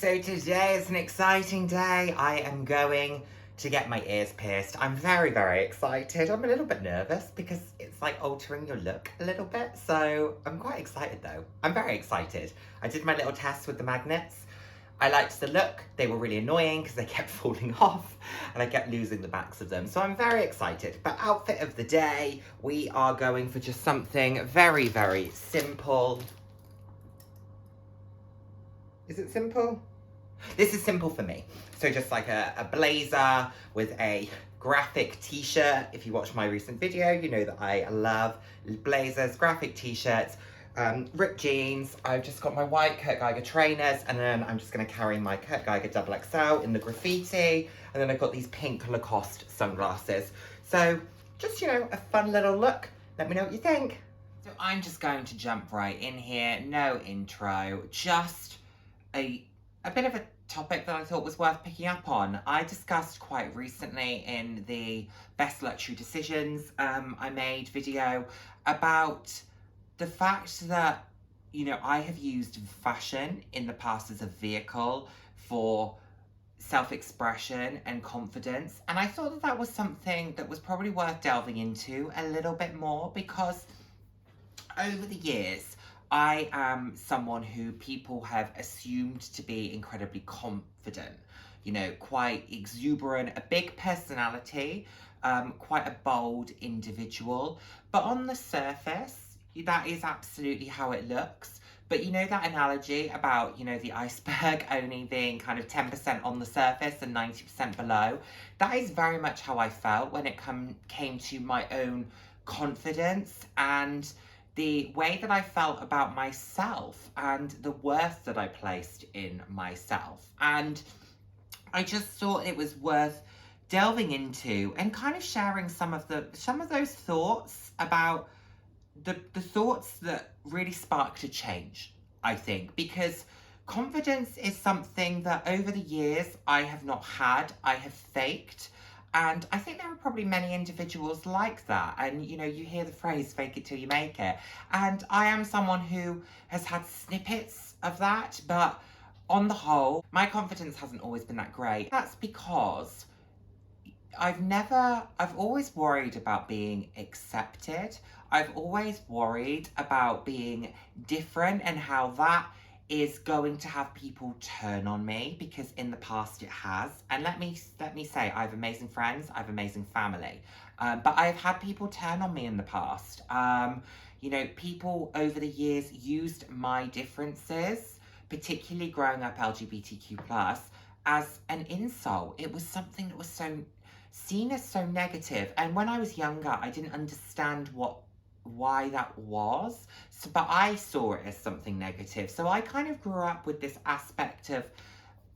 So today is an exciting day. I am going to get my ears pierced. I'm very, very excited. I'm a little bit nervous because it's like altering your look a little bit. So I'm quite excited though. I'm very excited. I did my little test with the magnets. I liked the look. They were really annoying because they kept falling off and I kept losing the backs of them. So I'm very excited. But outfit of the day, we are going for just something very, very simple. Is it simple? This is simple for me. So just like a blazer with a graphic t-shirt. If you watch my recent video, you know that I love blazers, graphic t-shirts, ripped jeans. I've just got my white Kurt Geiger trainers, and then I'm just gonna carry my Kurt Geiger XXL in the graffiti, and then I've got these pink Lacoste sunglasses. So just, you know, a fun little look. Let me know what you think. So I'm just going to jump right in here. No intro, just a bit of a topic that I thought was worth picking up on. I discussed quite recently in the Best Luxury Decisions I made video about the fact that, you know, I have used fashion in the past as a vehicle for self-expression and confidence. And I thought that that was something that was probably worth delving into a little bit more, because over the years, I am someone who people have assumed to be incredibly confident, you know, quite exuberant, a big personality, quite a bold individual. But on the surface, that is absolutely how it looks. But you know that analogy about, you know, the iceberg only being kind of 10% on the surface and 90% below? That is very much how I felt when it came to my own confidence and the way that I felt about myself and the worth that I placed in myself. And I just thought it was worth delving into and kind of sharing some of those thoughts about the thoughts that really sparked a change, I think, because confidence is something that over the years I have not had, I have faked. And I think there are probably many individuals like that. And, you know, you hear the phrase, fake it till you make it. And I am someone who has had snippets of that. But on the whole, my confidence hasn't always been that great. That's because I've always worried about being accepted. I've always worried about being different and how that is going to have people turn on me, because in the past it has. And let me say, I have amazing friends, I have amazing family, but I've had people turn on me in the past. You know, people over the years used my differences, particularly growing up LGBTQ+, as an insult. It was something that was so seen as so negative. And when I was younger, I didn't understand why that was. So, but I saw it as something negative. So I kind of grew up with this aspect of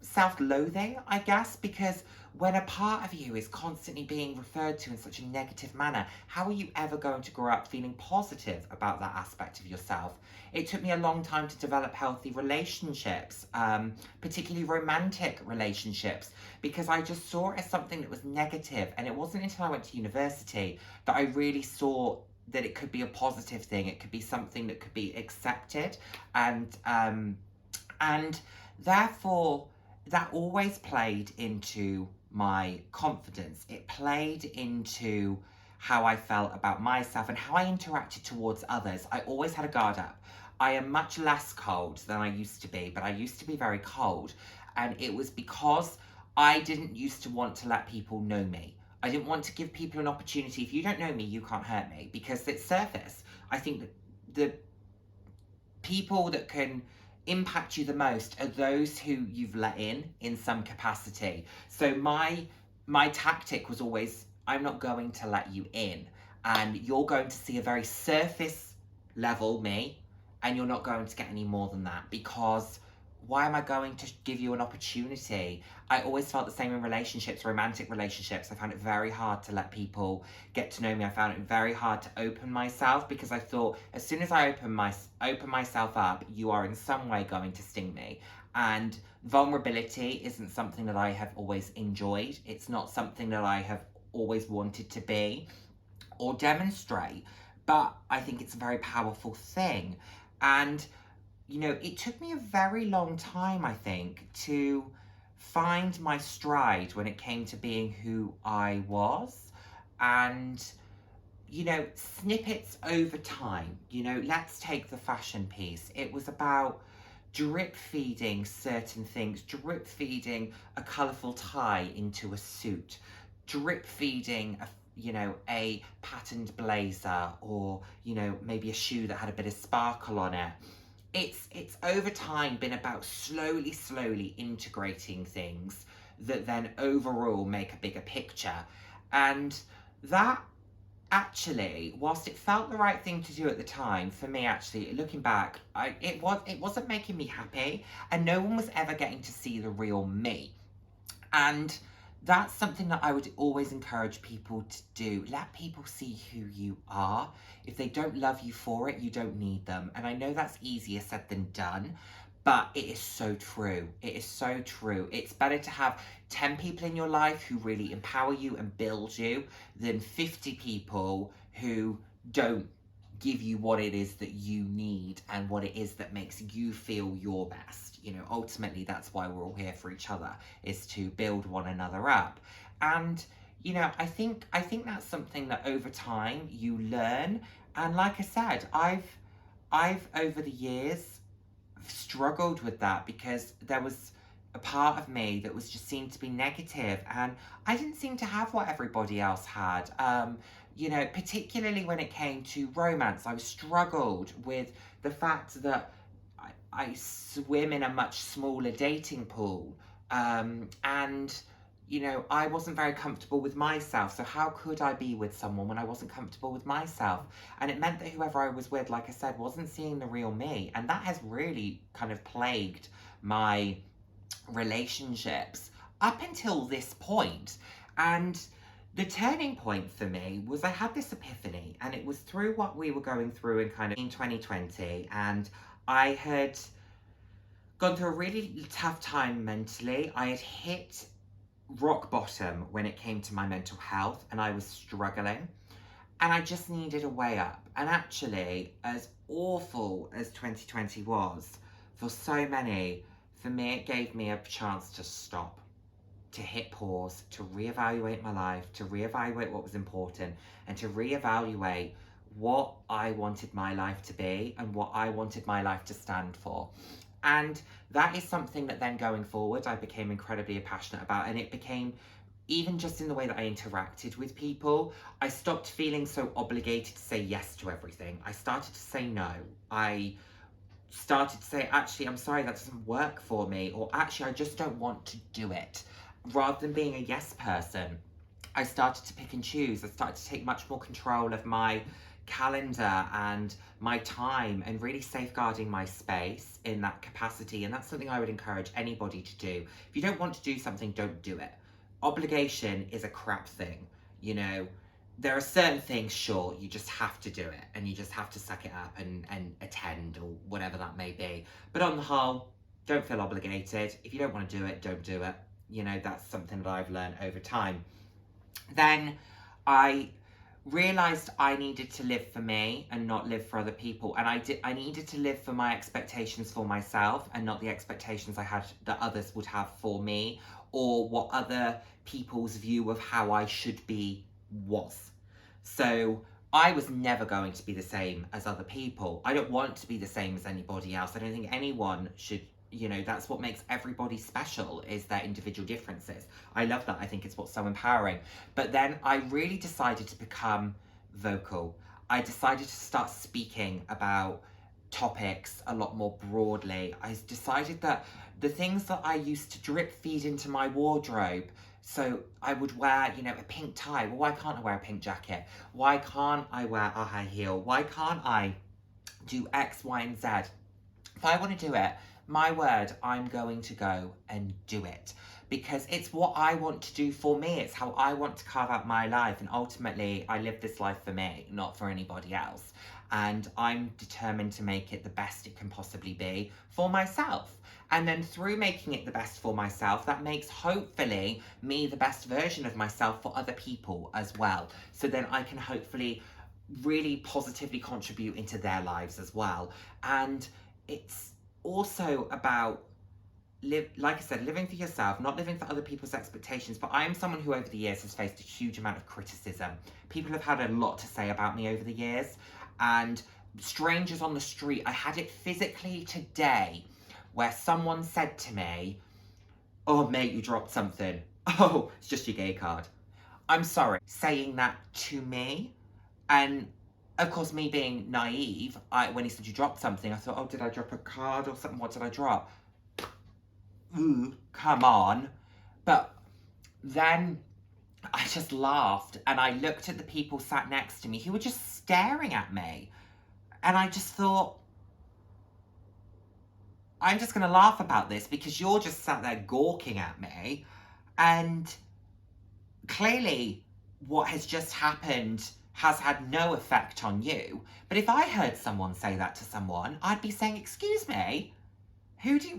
self-loathing, I guess, because when a part of you is constantly being referred to in such a negative manner, how are you ever going to grow up feeling positive about that aspect of yourself? It took me a long time to develop healthy relationships, particularly romantic relationships, because I just saw it as something that was negative. And it wasn't until I went to university that I really saw that it could be a positive thing. It could be something that could be accepted. And therefore, that always played into my confidence. It played into how I felt about myself and how I interacted towards others. I always had a guard up. I am much less cold than I used to be, but I used to be very cold. And it was because I didn't used to want to let people know me. I didn't want to give people an opportunity. If you don't know me, you can't hurt me, because it's surface. I think that the people that can impact you the most are those who you've let in some capacity. So my tactic was always, I'm not going to let you in, and you're going to see a very surface level me, and you're not going to get any more than that, because why am I going to give you an opportunity? I always felt the same in relationships, romantic relationships. I found it very hard to let people get to know me. I found it very hard to open myself, because I thought as soon as I open myself up, you are in some way going to sting me. And vulnerability isn't something that I have always enjoyed. It's not something that I have always wanted to be or demonstrate, but I think it's a very powerful thing. And you know, it took me a very long time, I think, to find my stride when it came to being who I was. And, you know, snippets over time, you know, let's take the fashion piece. It was about drip feeding certain things, drip feeding a colourful tie into a suit, drip feeding you know, a patterned blazer, or, you know, maybe a shoe that had a bit of sparkle on it. It's over time been about slowly integrating things that then overall make a bigger picture. And that actually, whilst it felt the right thing to do at the time, for me actually, looking back, it wasn't making me happy, and no one was ever getting to see the real me. And that's something that I would always encourage people to do. Let people see who you are. If they don't love you for it, you don't need them. And I know that's easier said than done, but it is so true. It is so true. It's better to have 10 people in your life who really empower you and build you than 50 people who don't give you what it is that you need and what it is that makes you feel your best. You know, ultimately that's why we're all here for each other, is to build one another up. And, you know, I think that's something that over time you learn. And like I said, I've over the years struggled with that, because there was a part of me that was just seemed to be negative, and I didn't seem to have what everybody else had. You know, particularly when it came to romance, I struggled with the fact that I swim in a much smaller dating pool, and you know, I wasn't very comfortable with myself, so how could I be with someone when I wasn't comfortable with myself? And it meant that whoever I was with, like I said, wasn't seeing the real me, and that has really kind of plagued my relationships up until this point. And the turning point for me was I had this epiphany, and it was through what we were going through in kind of in 2020, and I had gone through a really tough time mentally. I had hit rock bottom when it came to my mental health, and I was struggling, and I just needed a way up. And actually, as awful as 2020 was for so many, for me it gave me a chance to stop, to hit pause, to reevaluate my life, to reevaluate what was important, and to reevaluate what I wanted my life to be and what I wanted my life to stand for. And that is something that then going forward I became incredibly passionate about, and it became, even just in the way that I interacted with people, I stopped feeling so obligated to say yes to everything. I started to say no. I started to say, actually, I'm sorry, that doesn't work for me, or actually, I just don't want to do it. Rather than being a yes person, I started to pick and choose. I started to take much more control of my calendar and my time, and really safeguarding my space in that capacity. And that's something I would encourage anybody to do. If you don't want to do something, don't do it. Obligation is a crap thing. You know, there are certain things, sure, you just have to do it, and you just have to suck it up and attend, or whatever that may be. But on the whole, don't feel obligated. If you don't want to do it, don't do it. You know, that's something that I've learned over time. Then I realized I needed to live for me and not live for other people. And I needed to live for my expectations for myself, and not the expectations I had that others would have for me, or what other people's view of how I should be was. So I was never going to be the same as other people. I don't want to be the same as anybody else. I don't think anyone should. You know, that's what makes everybody special, is their individual differences. I love that. I think it's what's so empowering. But then I really decided to become vocal. I decided to start speaking about topics a lot more broadly. I decided that the things that I used to drip feed into my wardrobe, so I would wear, you know, a pink tie. Well, why can't I wear a pink jacket? Why can't I wear a high heel? Why can't I do X, Y, and Z? If I want to do it, my word, I'm going to go and do it, because it's what I want to do for me. It's how I want to carve out my life. And ultimately, I live this life for me, not for anybody else. And I'm determined to make it the best it can possibly be for myself. And then through making it the best for myself, that makes hopefully me the best version of myself for other people as well. So then I can hopefully really positively contribute into their lives as well. And it's also about like I said, living for yourself, not living for other people's expectations. But I am someone who over the years has faced a huge amount of criticism. People have had a lot to say about me over the years, and strangers on the street. I had it physically today where someone said to me, "Oh mate, you dropped something." "Oh, it's just your gay card." I'm sorry, saying that to me. And of course, me being naive, when he said you dropped something, I thought, oh, did I drop a card or something? What did I drop? Ooh, come on. But then I just laughed, and I looked at the people sat next to me who were just staring at me. And I just thought, I'm just going to laugh about this because you're just sat there gawking at me. And clearly, what has just happened has had no effect on you. But if I heard someone say that to someone, I'd be saying, excuse me,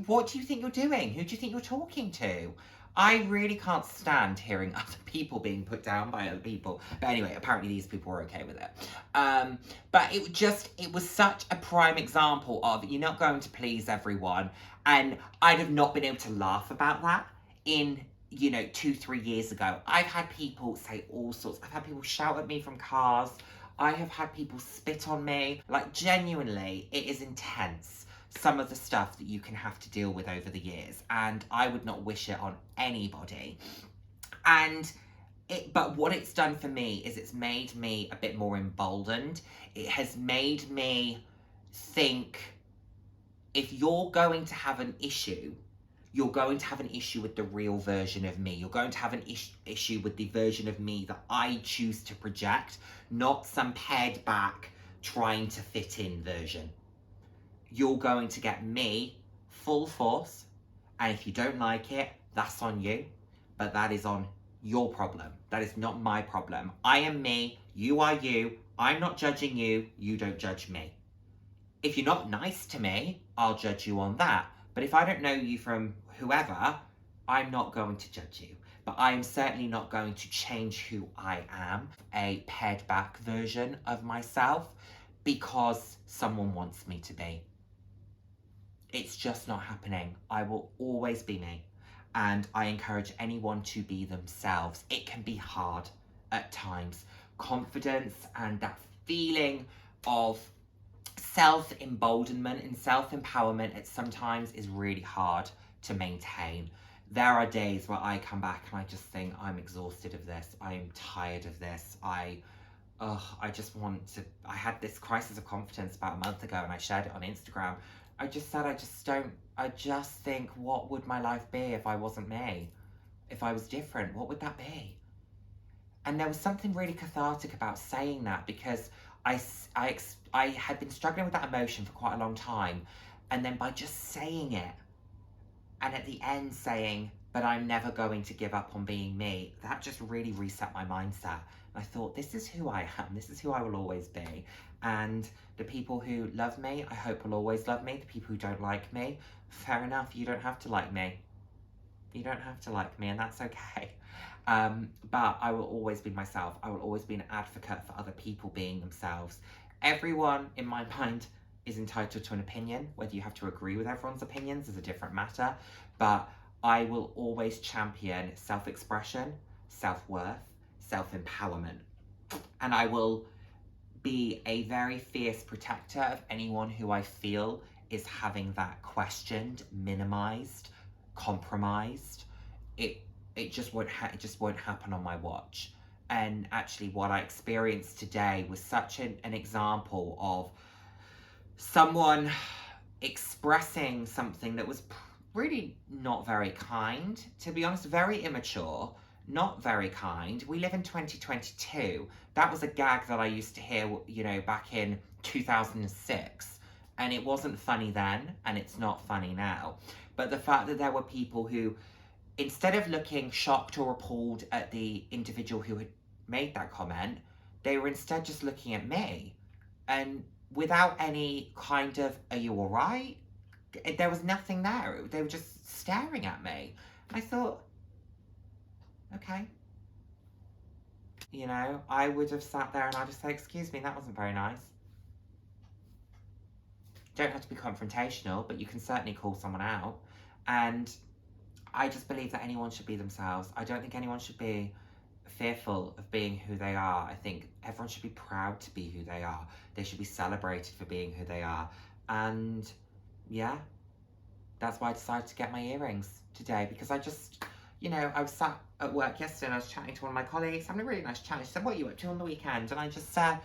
what do you think you're doing? Who do you think you're talking to? I really can't stand hearing other people being put down by other people. But anyway, apparently these people were okay with it. But it was such a prime example of you're not going to please everyone. And I'd have not been able to laugh about that in 2-3 years ago. I've had people say all sorts. I've had people shout at me from cars. I have had people spit on me. Like, genuinely, it is intense, some of the stuff that you can have to deal with over the years, and I would not wish it on anybody. But what it's done for me is it's made me a bit more emboldened. It has made me think, if you're going to have an issue, you're going to have an issue with the real version of me. You're going to have an issue with the version of me that I choose to project, not some pared back, trying to fit in version. You're going to get me full force, and if you don't like it, that's on you, but that is on your problem. That is not my problem. I am me, you are you. I'm not judging you, you don't judge me. If you're not nice to me, I'll judge you on that. But if I don't know you from whoever, I'm not going to judge you. But I am certainly not going to change who I am, a pared back version of myself, because someone wants me to be. It's just not happening. I will always be me. And I encourage anyone to be themselves. It can be hard at times. Confidence and that feeling of self-emboldenment and self-empowerment at sometimes is really hard to maintain. There are days where I come back and I just think, I'm exhausted of this. I am tired of this. I just want to. I had this crisis of confidence about a month ago and I shared it on Instagram. I just said, I just think, what would my life be if I wasn't me? If I was different, what would that be? And there was something really cathartic about saying that, because I had been struggling with that emotion for quite a long time. And then by just saying it, and at the end saying, but I'm never going to give up on being me, that just really reset my mindset. And I thought, this is who I am. This is who I will always be. And the people who love me, I hope will always love me. The people who don't like me, fair enough, you don't have to like me. You don't have to like me, and that's okay. But I will always be myself. I will always be an advocate for other people being themselves. Everyone, in my mind, is entitled to an opinion. Whether you have to agree with everyone's opinions is a different matter. But I will always champion self-expression, self-worth, self-empowerment. And I will be a very fierce protector of anyone who I feel is having that questioned, minimized, compromised. It just won't happen on my watch. And actually, what I experienced today was such an example of someone expressing something that was really not very kind, to be honest, very immature, not very kind. We live in 2022. That was a gag that I used to hear, back in 2006. And it wasn't funny then, and it's not funny now. But the fact that there were people who, instead of looking shocked or appalled at the individual who had made that comment, they were instead just looking at me. And without any kind of, are you all right? There was nothing there. They were just staring at me. I thought, okay. I would have sat there and I'd just say, excuse me, that wasn't very nice. don't have to be confrontational, but you can certainly call someone out. And I just believe that anyone should be themselves. I don't think anyone should be fearful of being who they are. I think everyone should be proud to be who they are. They should be celebrated for being who they are. And yeah, that's why I decided to get my earrings today, because I just, you know, I was sat at work yesterday and I was chatting to one of my colleagues, having a really nice chat. She said, what are you up to on the weekend? And I just said,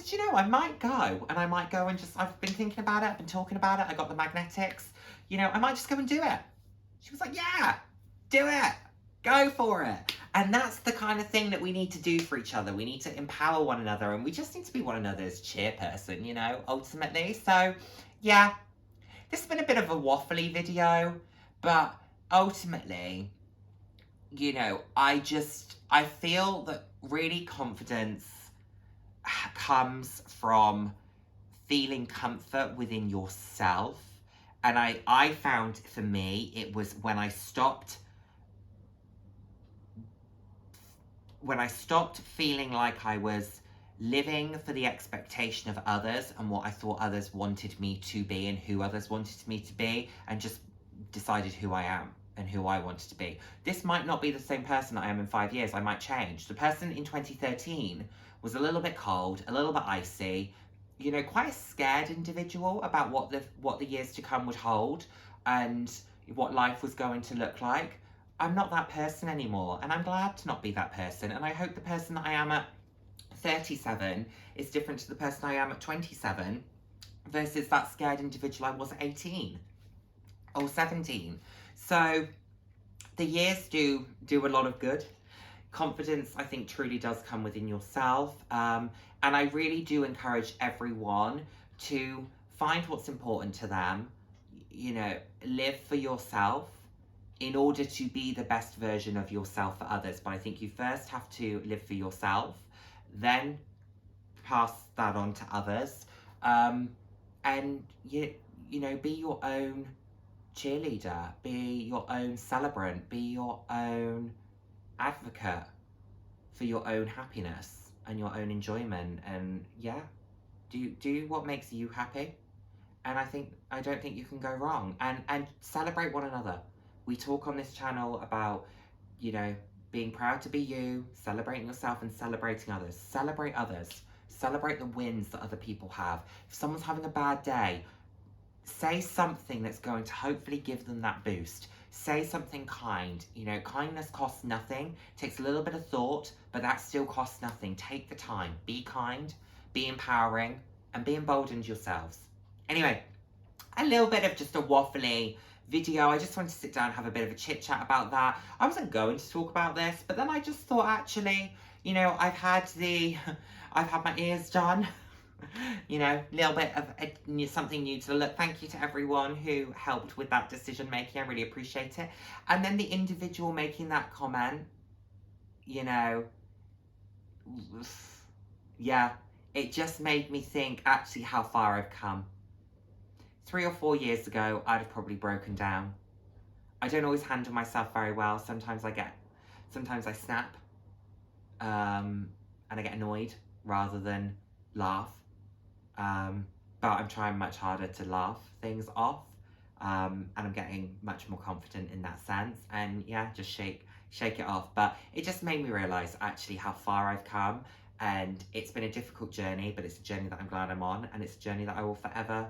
you know, I might go. And I might go and just, I've been thinking about it, I've been talking about it, I got the magnetics, you know, I might just go and do it. She was like, yeah, do it. Go for it. And that's the kind of thing that we need to do for each other. We need to empower one another, and we just need to be one another's cheerperson, you know, ultimately. So, yeah, this has been a bit of a waffly video, but ultimately, you know, I feel that really confidence comes from feeling comfort within yourself. And I found, for me, it was when I stopped feeling like I was living for the expectation of others and what I thought others wanted me to be and who others wanted me to be, and just decided who I am and who I wanted to be. This might not be the same person I am in 5 years. I might change. The person in 2013 was a little bit cold, a little bit icy, you know, quite a scared individual about what the years to come would hold and what life was going to look like. I'm not that person anymore, and I'm glad to not be that person. And I hope the person that I am at 37 is different to the person I am at 27 versus that scared individual I was at 18 or 17. So the years do a lot of good. Confidence, I think, truly does come within yourself. And I really do encourage everyone to find what's important to them, you know, live for yourself in order to be the best version of yourself for others. But I think you first have to live for yourself, then pass that on to others. And you know, be your own cheerleader, be your own celebrant, be your own advocate for your own happiness and your own enjoyment. And yeah, do what makes you happy. And I don't think you can go wrong. And celebrate one another. We talk on this channel about, you know, being proud to be you, celebrating yourself and celebrating others. Celebrate others. Celebrate the wins that other people have. If someone's having a bad day, say something that's going to hopefully give them that boost. Say something kind. You know, kindness costs nothing. Takes a little bit of thought, but that still costs nothing. Take the time. Be kind, be empowering, and be emboldened yourselves. Anyway, a little bit of just a waffly video. I just wanted to sit down and have a bit of a chit chat about that. I wasn't going to talk about this, but then I just thought, actually, you know, I've had my ears done. You know, a little bit of something new to look. Thank you to everyone who helped with that decision making. I really appreciate it. And then the individual making that comment, you know, yeah, it just made me think actually how far I've come. 3 or 4 years ago, I'd have probably broken down. I don't always handle myself very well. Sometimes I snap, and I get annoyed rather than laugh. But I'm trying much harder to laugh things off, and I'm getting much more confident in that sense. And yeah, just shake it off. But it just made me realise actually how far I've come, and it's been a difficult journey, but it's a journey that I'm glad I'm on, and it's a journey that I will forever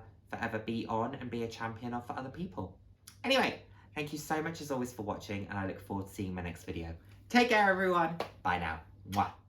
be on and be a champion of for other people. Anyway, thank you so much as always for watching, and I look forward to seeing my next video. Take care, everyone. Bye now. Mwah.